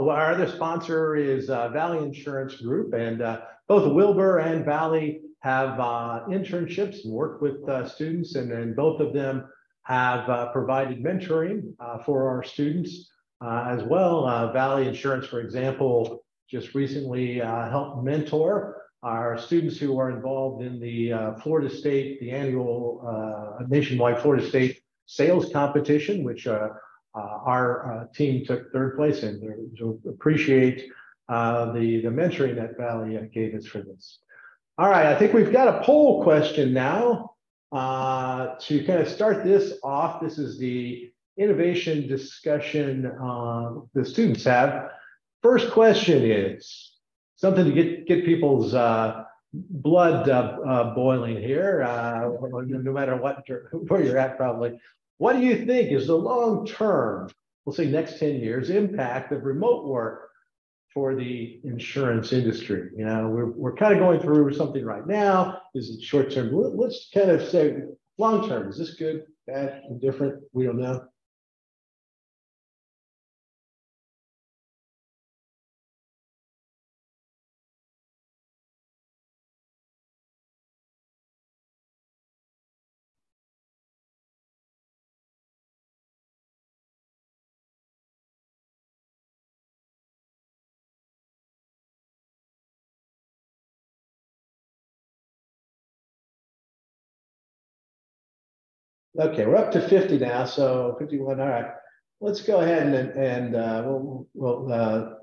Our other sponsor is Valley Insurance Group, and both Wilbur and Valley have internships and work with students, and then both of them have provided mentoring for our students as well. Valley Insurance, for example, just recently helped mentor our students who are involved in the Florida State, the annual nationwide Florida State sales competition, which our team took third place in. So appreciate the mentoring that Valley gave us for this. All right, I think we've got a poll question now to kind of start this off. This is the innovation discussion the students have. First question is something to get people's blood boiling here, no matter where you're at probably. What do you think is the long-term, we'll say next 10 years, impact of remote work for the insurance industry? You know, we're kind of going through something right now. Is it short-term? Let's kind of say long-term. Is this good, bad, indifferent? We don't know. Okay, we're up to 50 now, so 51. All right, let's go ahead and we'll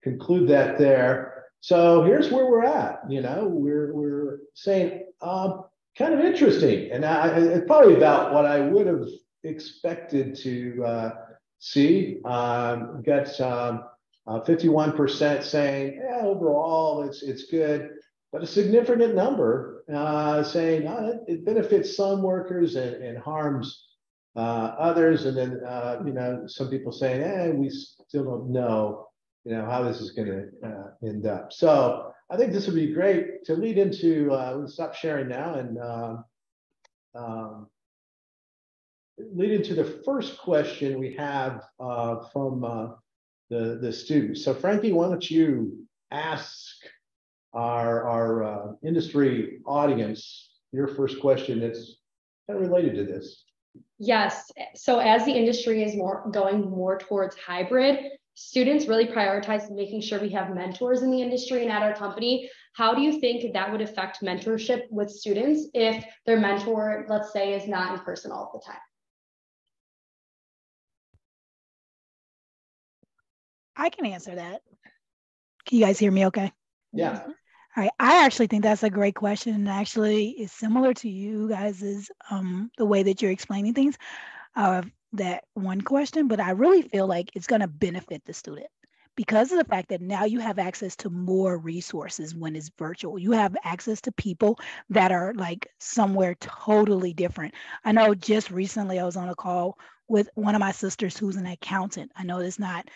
conclude that there. So here's where we're at. You know, we're saying kind of interesting, and it's probably about what I would have expected to see. We've got 51% saying, yeah, overall it's good. But a significant number saying it benefits some workers and harms others, and then you know, some people saying, we still don't know, you know, how this is going to end up. So I think this would be great to lead into. We'll stop sharing now and lead into the first question we have from the students. So Frankie, why don't you ask our industry audience your first question that's kind of related to this? Yes. So as the industry is going more towards hybrid, students really prioritize making sure we have mentors in the industry and at our company. How do you think that would affect mentorship with students if their mentor, let's say, is not in person all the time? I can answer that. Can you guys hear me okay? Yeah. All right. I actually think that's a great question. And actually, it's similar to you guys' the way that you're explaining things, that one question, but I really feel like it's going to benefit the student because of the fact that now you have access to more resources when it's virtual. You have access to people that are like somewhere totally different. I know just recently I was on a call with one of my sisters who's an accountant. I know it's not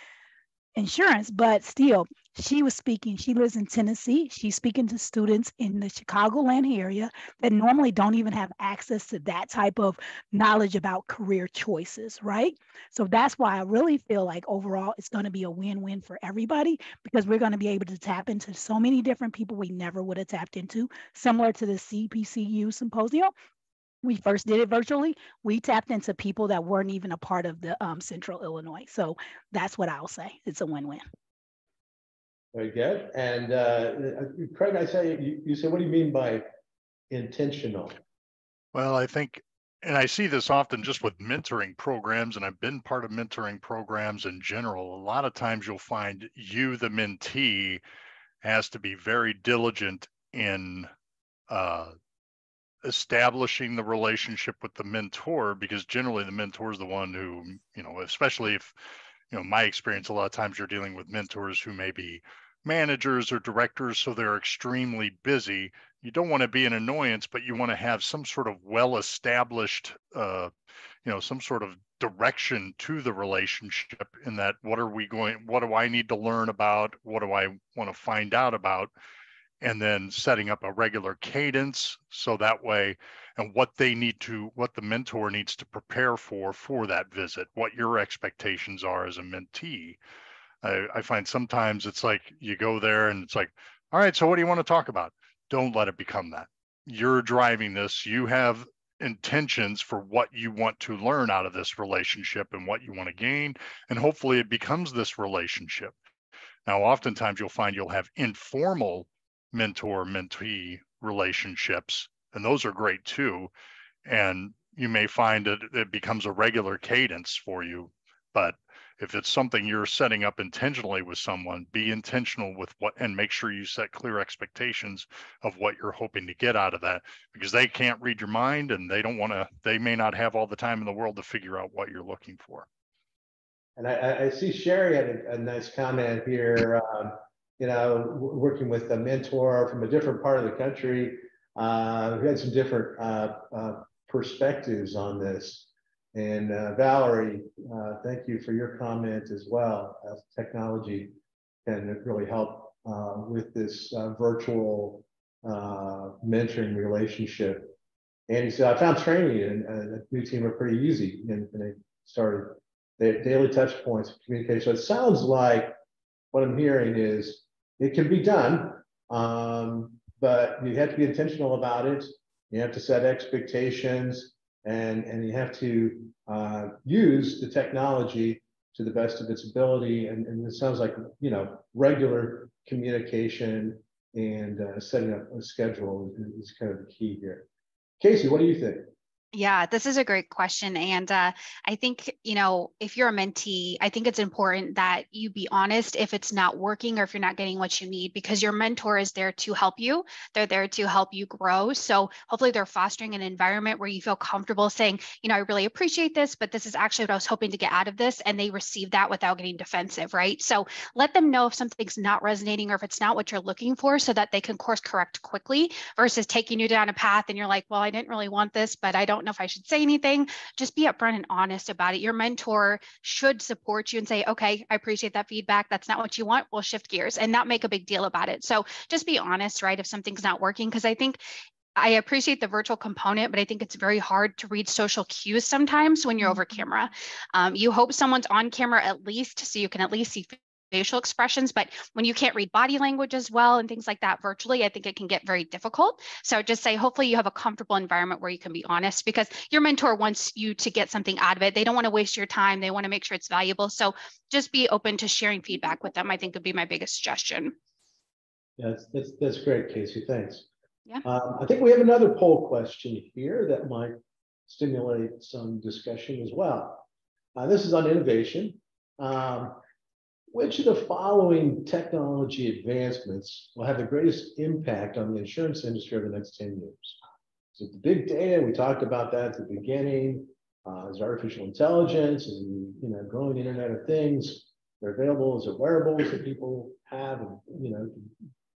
insurance, but still, she was speaking. She lives in Tennessee. She's speaking to students in the Chicagoland area that normally don't even have access to that type of knowledge about career choices, right? So that's why I really feel like overall it's going to be a win-win for everybody because we're going to be able to tap into so many different people we never would have tapped into, similar to the CPCU Symposium. We first did it virtually. We tapped into people that weren't even a part of the Central Illinois. So that's what I'll say. It's a win-win. Very good. And Craig, I say, you say, what do you mean by intentional? Well, I think, and I see this often just with mentoring programs, and I've been part of mentoring programs in general. A lot of times you'll find you, the mentee, has to be very diligent in establishing the relationship with the mentor, because generally the mentor is the one who, you know, especially if, you know, my experience, a lot of times you're dealing with mentors who maybe managers or directors, so they're extremely busy. You don't want to be an annoyance, but you want to have some sort of well-established, some sort of direction to the relationship in that what do I need to learn about? What do I want to find out about? And then setting up a regular cadence so that way, and what the mentor needs to prepare for that visit, what your expectations are as a mentee. I find sometimes it's like you go there and it's like, all right, so what do you want to talk about? Don't let it become that. You're driving this. You have intentions for what you want to learn out of this relationship and what you want to gain. And hopefully it becomes this relationship. Now, oftentimes you'll find you'll have informal mentor-mentee relationships, and those are great too. And you may find that it becomes a regular cadence for you. But if it's something you're setting up intentionally with someone, be intentional with and make sure you set clear expectations of what you're hoping to get out of that, because they can't read your mind and they may not have all the time in the world to figure out what you're looking for. And I see Sherry had a nice comment here. Working with a mentor from a different part of the country, we had some different perspectives on this. And Valerie, thank you for your comment as well. Technology can really help with this virtual mentoring relationship. And he said, I found training and a new team are pretty easy, and they started their daily touch points of communication. So it sounds like what I'm hearing is it can be done, but you have to be intentional about it. You have to set expectations, and you have to use the technology to the best of its ability. And it sounds like, regular communication and setting up a schedule is kind of the key here. Casey, what do you think? Yeah, this is a great question. And I think, if you're a mentee, I think it's important that you be honest if it's not working or if you're not getting what you need, because your mentor is there to help you. They're there to help you grow. So hopefully they're fostering an environment where you feel comfortable saying, I really appreciate this, but this is actually what I was hoping to get out of this. And they receive that without getting defensive, right? So let them know if something's not resonating or if it's not what you're looking for, so that they can course correct quickly, versus taking you down a path and you're like, well, I didn't really want this, but I don't know if I should say anything. Just be upfront and honest about it. Your mentor should support you and say, okay, I appreciate that feedback. That's not what you want. We'll shift gears, and not make a big deal about it. So just be honest, right? If something's not working, because I appreciate the virtual component, but I think it's very hard to read social cues sometimes when you're over camera. You hope someone's on camera at least, so you can at least see facial expressions, but when you can't read body language as well and things like that virtually, I think it can get very difficult. So just say, hopefully you have a comfortable environment where you can be honest, because your mentor wants you to get something out of it. They don't want to waste your time. They want to make sure it's valuable. So just be open to sharing feedback with them, I think would be my biggest suggestion. Yeah, that's great, Casey. Thanks. Yeah. I think we have another poll question here that might stimulate some discussion as well. This is on innovation. Which of the following technology advancements will have the greatest impact on the insurance industry over the next 10 years? So the big data, we talked about that at the beginning. Is artificial intelligence and growing Internet of Things. They're available. Is it wearables that people have and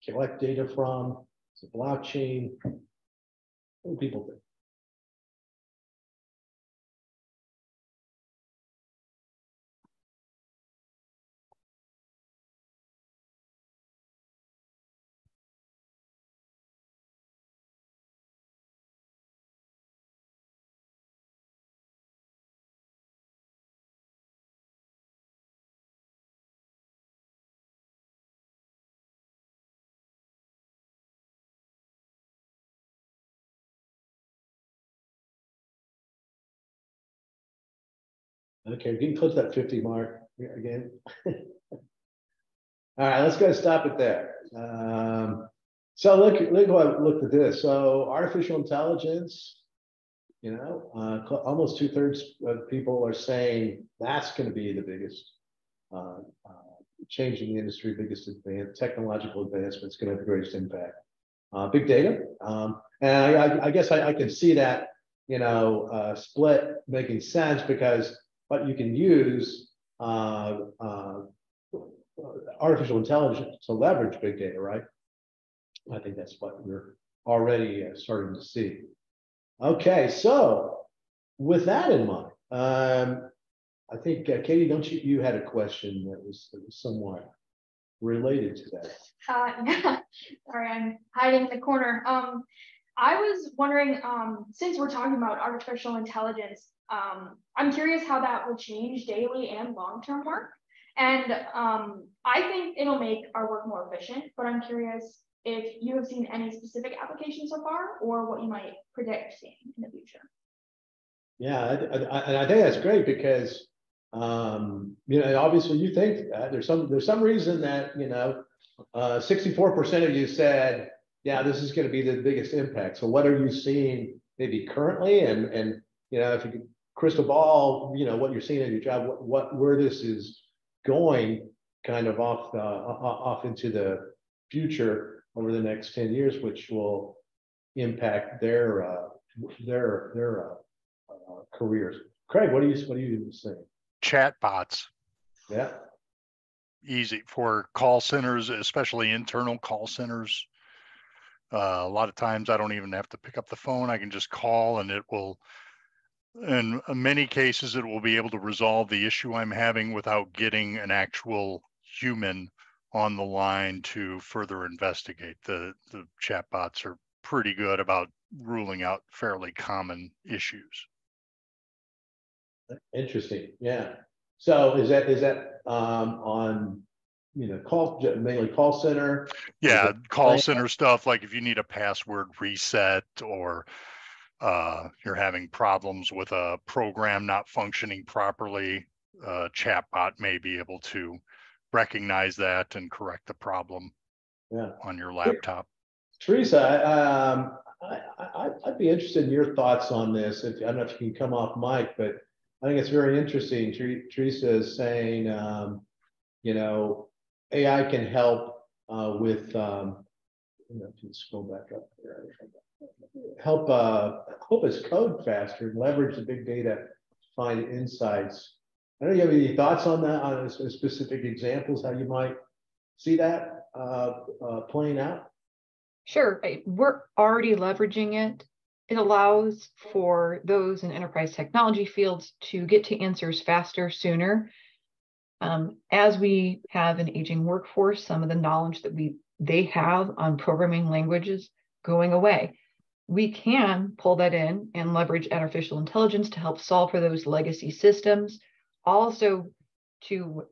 collect data from? Is it blockchain? What do people think? Okay, you can click that 50 mark again. All right, let's go stop it there. So look at this. So artificial intelligence, almost 2/3 of people are saying that's going to be the biggest change in the industry, biggest technological advancement. It's going to have the greatest impact. Big data, and I guess I can see that split making sense, because what you can use artificial intelligence to leverage big data, right? I think that's what we're already starting to see. Okay, so with that in mind, I think Katie, don't you had a question that was somewhat related to that? Yeah. Sorry, I'm hiding in the corner. I was wondering, since we're talking about artificial intelligence, I'm curious how that will change daily and long-term work. And I think it'll make our work more efficient, but I'm curious if you have seen any specific applications so far or what you might predict seeing in the future. Yeah, I think that's great because, obviously you think that there's some reason that, 64% of you said, yeah, this is going to be the biggest impact. So what are you seeing maybe currently? And if you could crystal ball, what you're seeing in your job, where this is going kind of off into the future over the next 10 years, which will impact their careers. Craig, what do you say? Chat bots. Yeah. Easy for call centers, especially internal call centers. A lot of times I don't even have to pick up the phone. I can just call and it will, in many cases, it will be able to resolve the issue I'm having without getting an actual human on the line to further investigate. The chatbots are pretty good about ruling out fairly common issues. Interesting. Yeah. So is that on mainly call center? Yeah, call center stuff, like if you need a password reset or you're having problems with a program not functioning properly, a chatbot may be able to recognize that and correct the problem on your laptop. Teresa, I'd be interested in your thoughts on this. I don't know if you can come off mic, but I think it's very interesting. Teresa is saying, AI can help with, if you scroll back up there, help us code faster and leverage the big data to find insights. I don't know, you have any thoughts on that, on specific examples, how you might see that playing out? Sure, we're already leveraging it. It allows for those in enterprise technology fields to get to answers faster, sooner. As we have an aging workforce, some of the knowledge that they have on programming languages going away. We can pull that in and leverage artificial intelligence to help solve for those legacy systems. Also, to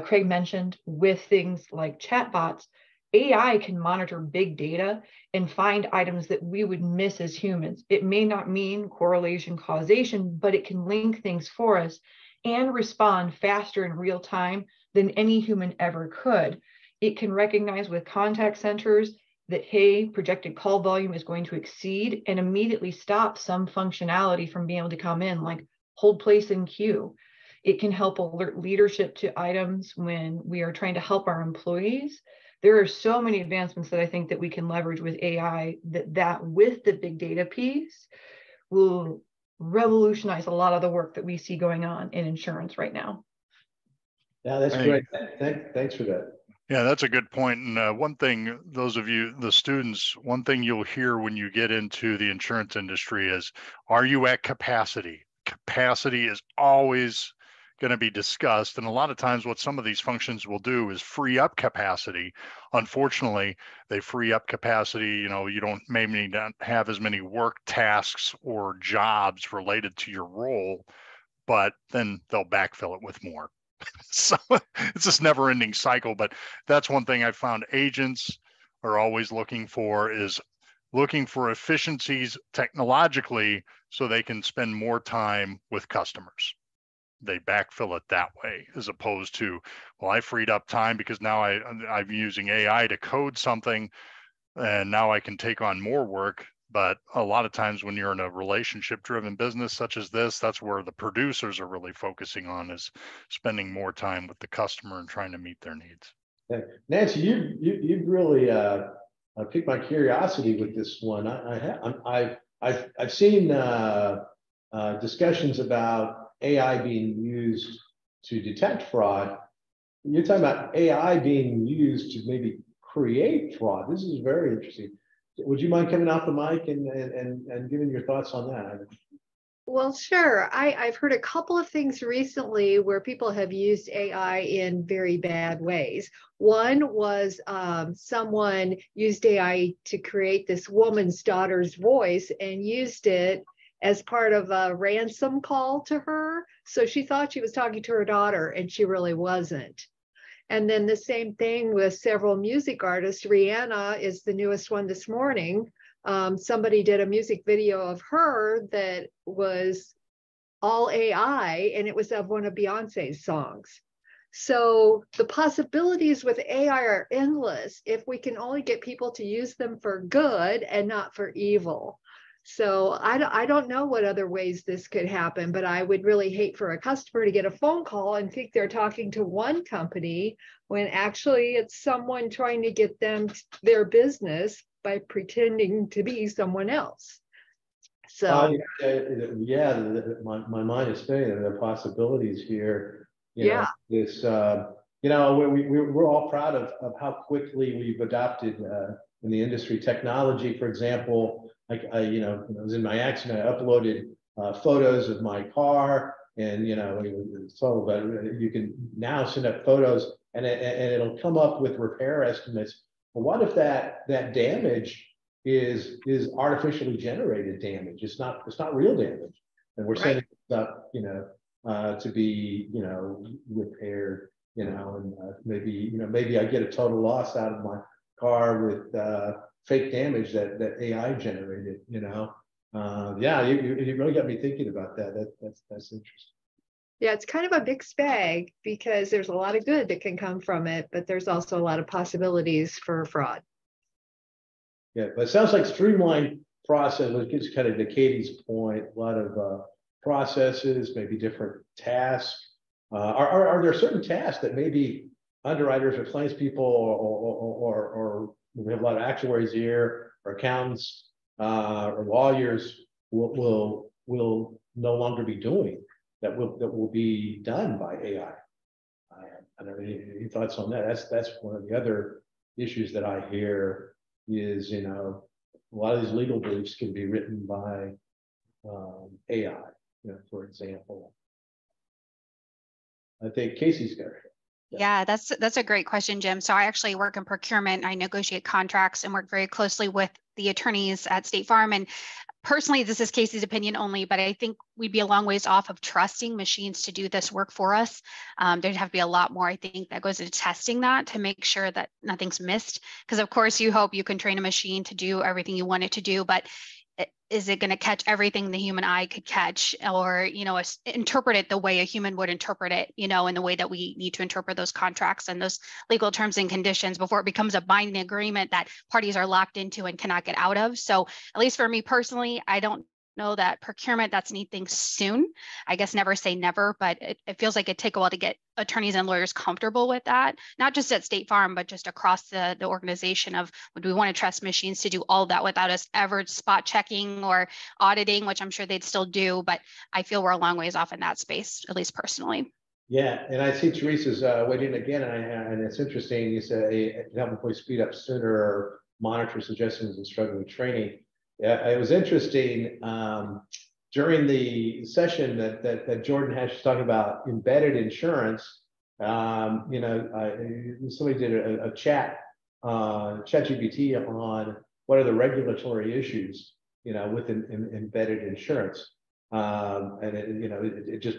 Craig mentioned, with things like chatbots, AI can monitor big data and find items that we would miss as humans. It may not mean correlation causation, but it can link things for us and respond faster in real time than any human ever could. It can recognize with contact centers that, hey, projected call volume is going to exceed, and immediately stop some functionality from being able to come in, like hold place in queue. It can help alert leadership to items when we are trying to help our employees. There are so many advancements that I think that we can leverage with AI that with the big data piece will revolutionize a lot of the work that we see going on in insurance right now. Yeah, that's great. Thanks for that. Yeah, that's a good point. And one thing, those of you, the students, one thing you'll hear when you get into the insurance industry is, are you at capacity? Capacity is always going to be discussed. And a lot of times what some of these functions will do is free up capacity. Unfortunately, they free up capacity. You don't maybe not have as many work tasks or jobs related to your role, but then they'll backfill it with more. So it's this never ending cycle. But that's one thing I found agents are always looking for, is looking for efficiencies technologically so they can spend more time with customers. They backfill it that way, as opposed to, well, I freed up time because now I'm using AI to code something and now I can take on more work. But a lot of times when you're in a relationship driven business such as this, that's where the producers are really focusing on, is spending more time with the customer and trying to meet their needs. Nancy, you really piqued my curiosity with this one. I've seen discussions about AI being used to detect fraud you're talking about AI being used to maybe create fraud. This is very interesting. Would you mind coming off the mic and giving your thoughts on that? Well, sure. I've heard a couple of things recently where people have used AI in very bad ways. One was someone used AI to create this woman's daughter's voice and used it as part of a ransom call to her. So she thought she was talking to her daughter and she really wasn't. And then the same thing with several music artists. Rihanna is the newest one this morning. Somebody did a music video of her that was all AI, and it was of one of Beyonce's songs. So the possibilities with AI are endless if we can only get people to use them for good and not for evil. So I don't know what other ways this could happen, but I would really hate for a customer to get a phone call and think they're talking to one company when actually it's someone trying to get them their business by pretending to be someone else. So yeah, my mind is spinning. There are possibilities here. You know, we're all proud of how quickly we've adopted in the industry technology. For example, like you know, when I was in my accident, I uploaded photos of my car, and you know, but you can now send up photos, and it'll come up with repair estimates. But what if that damage is artificially generated damage? It's not real damage, and we're sending stuff, you know, to be, you know, repaired, you know, and maybe I get a total loss out of my car with fake damage that AI generated, you know. Yeah, you really got me thinking about that. That's interesting. Yeah, it's kind of a mixed bag because there's a lot of good that can come from it, but there's also a lot of possibilities for fraud. Yeah, but it sounds like streamlined process, which gets kind of to Katie's point, a lot of processes, maybe different tasks. Are there certain tasks that maybe underwriters or claims people or we have a lot of actuaries here, or accountants or lawyers will no longer be doing, that will be done by AI? I don't know, any thoughts on that? That's one of the other issues that I hear is, you know, a lot of these legal briefs can be written by AI, you know, for example. I think Casey's got it. Yeah, that's a great question, Jim. So I actually work in procurement. I negotiate contracts and work very closely with the attorneys at State Farm. And personally, this is Casey's opinion only, but I think we'd be a long ways off of trusting machines to do this work for us. There'd have to be a lot more, I think, that goes into testing that to make sure that nothing's missed. Because of course, you hope you can train a machine to do everything you want it to do, but is it going to catch everything the human eye could catch, or, you know, interpret it the way a human would interpret it, you know, in the way that we need to interpret those contracts and those legal terms and conditions before it becomes a binding agreement that parties are locked into and cannot get out of. So at least for me personally, I don't know that procurement, that's anything soon. I guess never say never, but it feels like it'd take a while to get attorneys and lawyers comfortable with that, not just at State Farm, but just across the organization of, would we want to trust machines to do all that without us ever spot checking or auditing, which I'm sure they'd still do, but I feel we're a long ways off in that space, at least personally. Yeah, and I see Teresa's waiting again, and it's interesting. You say help employees speed up sooner or monitor suggestions and struggle with training. Yeah, it was interesting during the session that Jordan had. She's talking about embedded insurance. You know, somebody did a chat GPT on what are the regulatory issues, you know, with embedded insurance, and it just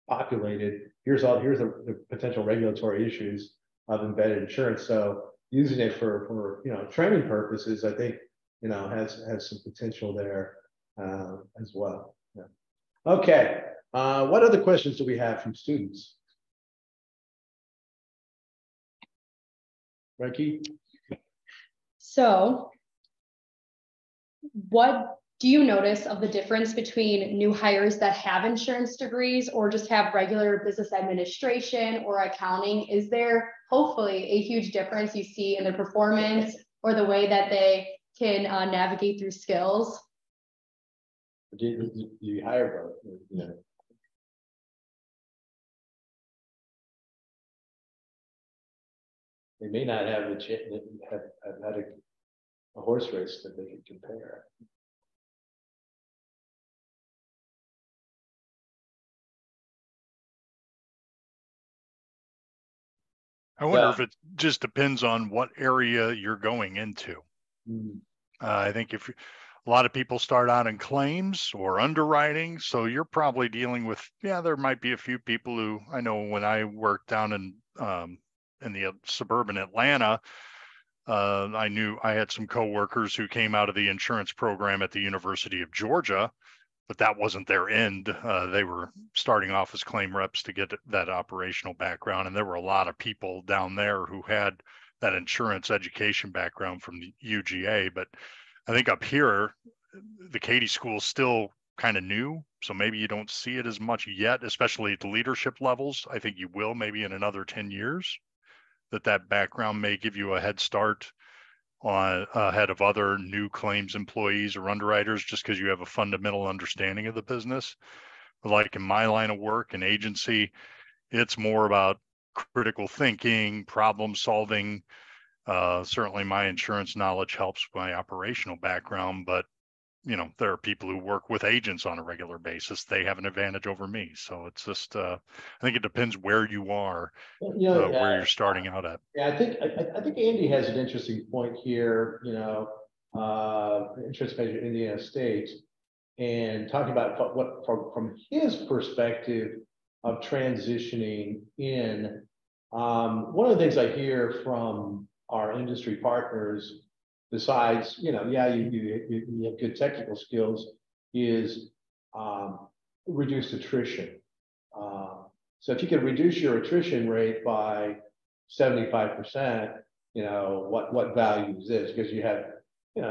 populated. Here's the potential regulatory issues of embedded insurance. So using it for you know, training purposes, I think, you know, has some potential there as well. Yeah. Okay. What other questions do we have from students? Ricky? So what do you notice of the difference between new hires that have insurance degrees or just have regular business administration or accounting? Is there hopefully a huge difference you see in their performance or the way that they can navigate through skills? Do you hire both? You know? They may not have have had a horse race that they can compare. I wonder if it just depends on what area you're going into. Mm. I think if a lot of people start out in claims or underwriting, so you're probably dealing with, yeah, there might be a few people who, I know when I worked down in the suburban Atlanta, I knew I had some coworkers who came out of the insurance program at the University of Georgia, but that wasn't their end. They were starting off as claim reps to get that operational background. And there were a lot of people down there who had that insurance education background from the UGA. But I think up here, the Katie School is still kind of new. So maybe you don't see it as much yet, especially at the leadership levels. I think you will maybe in another 10 years, that background may give you a head start on ahead of other new claims employees or underwriters, just because you have a fundamental understanding of the business. But like in my line of work and agency, it's more about critical thinking, problem solving. Certainly my insurance knowledge helps my operational background, but there are people who work with agents on a regular basis. They have an advantage over me. So it's just, I think it depends where you are, where you're starting out at. Yeah, I think Andy has an interesting point here. Insurance major Indiana State, and talking about what from his perspective of transitioning in. One of the things I hear from our industry partners, besides, you have good technical skills, is reduced attrition. So if you can reduce your attrition rate by 75%, what value is this? Because you have,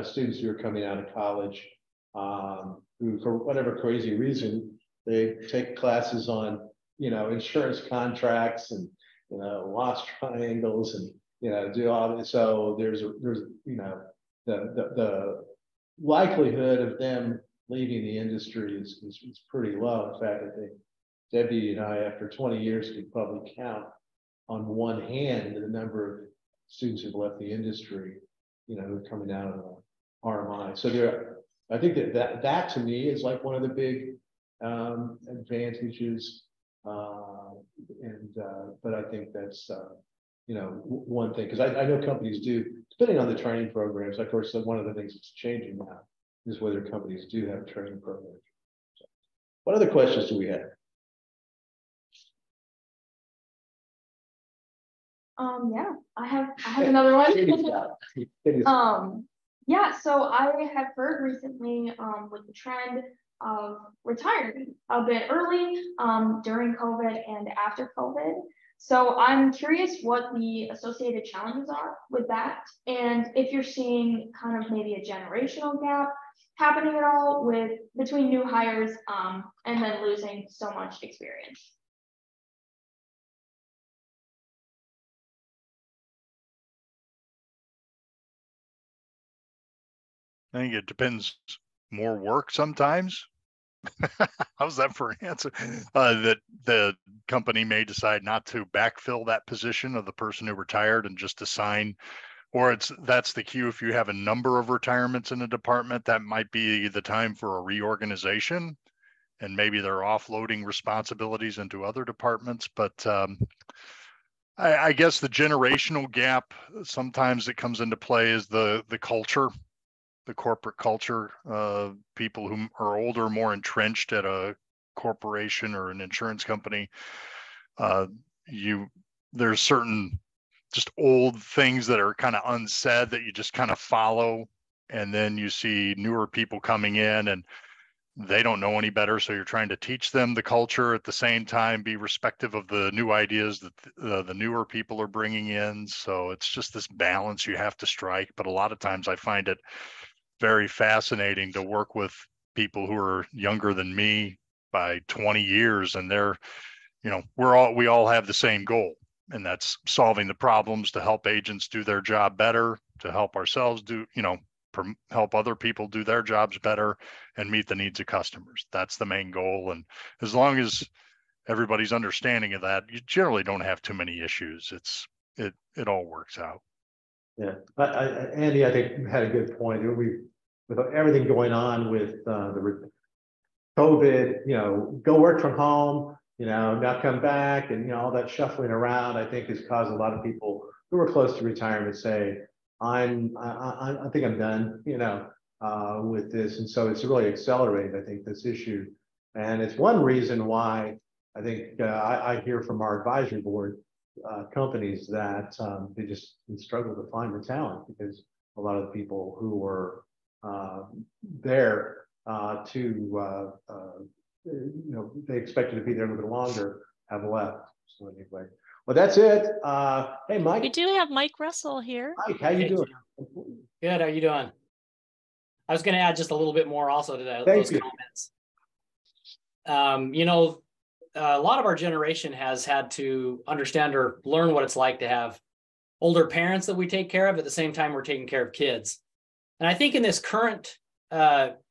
students who are coming out of college who, for whatever crazy reason, they take classes on, insurance contracts and, loss triangles and, do all this. So there's the likelihood of them leaving the industry is pretty low. In fact, I think Debbie and I, after 20 years, could probably count on one hand the number of students who've left the industry, who are coming out of RMI. So I think that to me is like one of the big advantages. But I think that's one thing, because I know companies do, depending on the training programs. Of course, one of the things that's changing now is whether companies do have training programs. So, what other questions do we have? Yeah, I have another one. Yeah, so I have heard recently with the trend of retiring a bit early during COVID and after COVID. So I'm curious what the associated challenges are with that, and if you're seeing kind of maybe a generational gap happening at all between new hires and then losing so much experience. I think it depends. More work sometimes. How's that for an answer? That the company may decide not to backfill that position of the person who retired and just assign, or that's the cue. If you have a number of retirements in a department, that might be the time for a reorganization, and maybe they're offloading responsibilities into other departments. But I guess the generational gap, sometimes it comes into play, is the culture. The corporate culture, people who are older, more entrenched at a corporation or an insurance company. There's certain just old things that are kind of unsaid that you just kind of follow. And then you see newer people coming in and they don't know any better. So you're trying to teach them the culture, at the same time be respectful of the new ideas that the newer people are bringing in. So it's just this balance you have to strike. But a lot of times I find it very fascinating to work with people who are younger than me by 20 years, and they're, we all have the same goal, and that's solving the problems to help agents do their job better, to help ourselves help other people do their jobs better, and meet the needs of customers. That's the main goal. And as long as everybody's understanding of that, you generally don't have too many issues. It's it all works out. Yeah, Andy, I think had a good point. With everything going on with the COVID, go work from home, now come back, and all that shuffling around, I think has caused a lot of people who are close to retirement say, I think I'm done, with this, and so it's really accelerated, I think, this issue, and it's one reason why I think I hear from our advisory board companies that they just struggle to find the talent because a lot of the people who were there they expected to be there a little bit longer have left. So anyway, well, that's it. Hey, Mike. We do have Mike Russell here. Mike, how you doing? Good. How you doing? I was going to add just a little bit more also to those comments. A lot of our generation has had to understand or learn what it's like to have older parents that we take care of at the same time we're taking care of kids. And I think in this current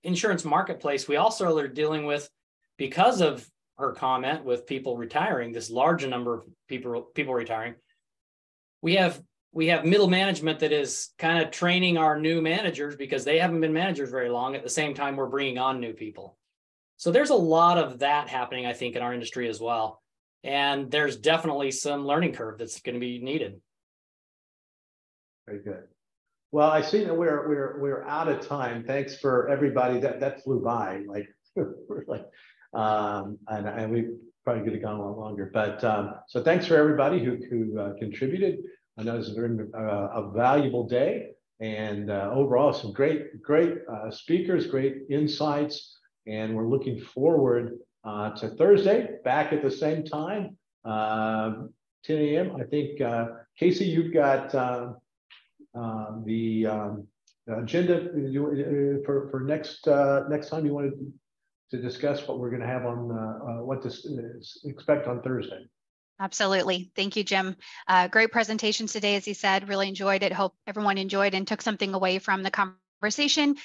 insurance marketplace, we also are dealing with, because of her comment with people retiring, this large number of people retiring, we have middle management that is kind of training our new managers because they haven't been managers very long. At the same time, we're bringing on new people. So there's a lot of that happening, I think, in our industry as well. And there's definitely some learning curve that's going to be needed. Very good. Well, I see that we're out of time. Thanks for everybody. That flew by. And we probably could have gone a lot longer. But so thanks for everybody who contributed. I know it's a valuable day, and overall some great speakers, great insights. And we're looking forward to Thursday, back at the same time, 10 a.m. I think, Casey, you've got the agenda for next time. You wanted to discuss what we're going to have on what to expect on Thursday. Absolutely. Thank you, Jim. Great presentations today, as you said. Really enjoyed it. Hope everyone enjoyed and took something away from the conversation.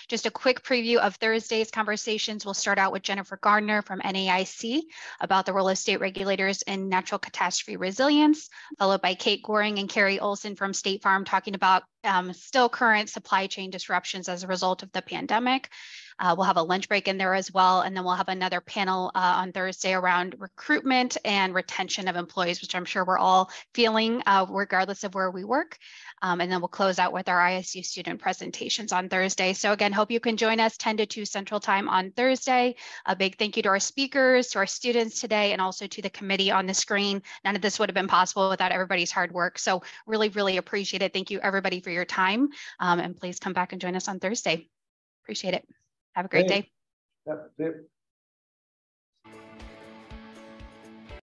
Just a quick preview of Thursday's conversations. We'll start out with Jennifer Gardner from NAIC about the real estate regulators and natural catastrophe resilience, followed by Kate Goring and Carrie Olson from State Farm talking about still current supply chain disruptions as a result of the pandemic. We'll have a lunch break in there as well. And then we'll have another panel on Thursday around recruitment and retention of employees, which I'm sure we're all feeling regardless of where we work. And then we'll close out with our ISU student presentations on Thursday. So again, hope you can join us 10 to 2 Central Time on Thursday. A big thank you to our speakers, to our students today, and also to the committee on the screen. None of this would have been possible without everybody's hard work. So really, really appreciate it. Thank you everybody for your time. And please come back and join us on Thursday. Appreciate it. Have a great day. Yep.